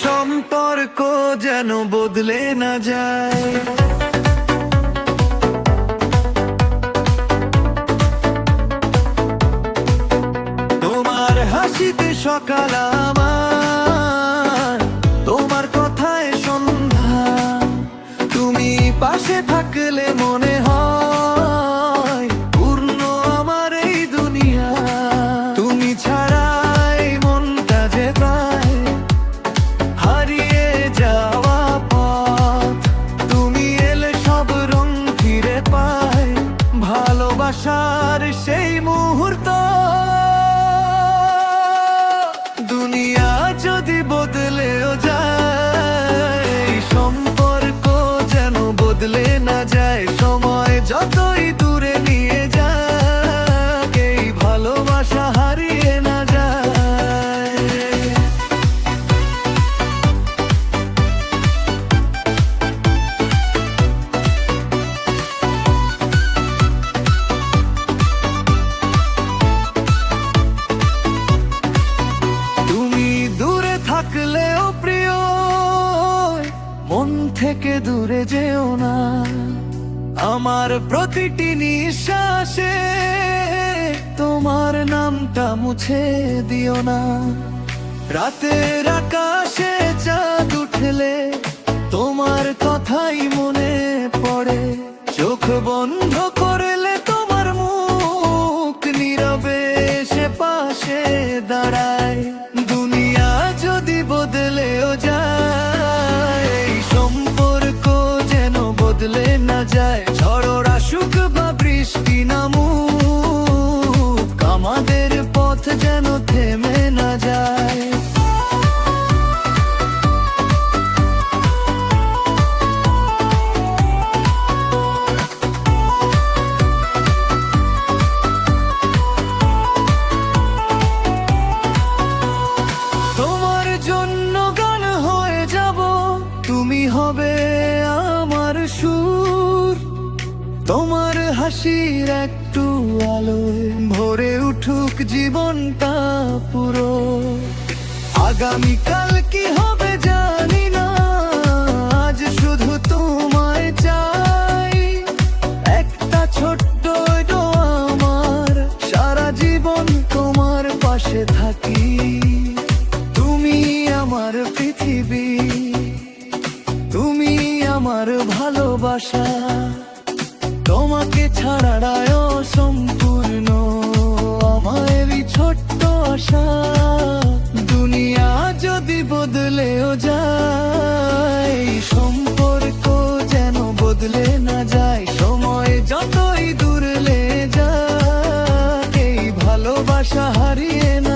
সম্পর্ক যেন বদলে না যায়। তোমার হাসিতে সকাল আমার, তোমার কথায় সন্ধ্যা, তুমি পাশে থাকলে মনে হয় পূর্ণ আমার এই দুনিয়া। তুমি ছাড়াই মনটা যে প্রায় হারিয়ে যাওয়া পথ, তুমি এলে সব রং ফিরে পায়, ভালোবাসার সেই মুহূর্ত। দুনিয়া যদি বদলেও যায়, সম্পর্ক যেন বদলে না যায়। সময় যতই দূরে নিয়ে যাক, এই ভালোবাসা হারিয়ে না যায়। তুমি দূরে থাকলেও প্রিয়, মন থেকে দূরে যেও না। আমার প্রতিটি নিঃশ্বাসে তোমার নামটা মুছে দিও না। রাতের আকাশে চাঁদ উঠলে তোমার কথাই মনে পড়ে, চোখ বন্ধ করলে তোমার মুখ নীরবে সে পাশে দাঁড়ায়। দুনিয়া যদি বদলেও যায়, এই সম্পর্ক যেন বদলে না যায়। ঝড় আসুক বা বৃষ্টি নামুক, আমাদের পথ যেন থেমে না যায়। তোমার জন্য গান হয়ে যাব, তুমি হবে আমার সুর। তোমার হাসির একটু আলোয় ভরে উঠুক জীবনটা পুরো। আগামীকাল কি হবে জানি না, আজ শুধু তোমায় চাই। একটা ছোট্ট দোয়া আমার, সারা জীবন তোমার পাশে থাকি। তুমি আমার পৃথিবী, তুমি আমার ভালোবাসা, তোমাকে ছাড়ায় সম্পূর্ণ আমার এই ছোট্ট আশা। দুনিয়া যদি বদলেও যায়, সম্পর্ক যেন বদলে না যায়। সময় যতই দূরলে যায়, এই ভালোবাসা হারিয়ে না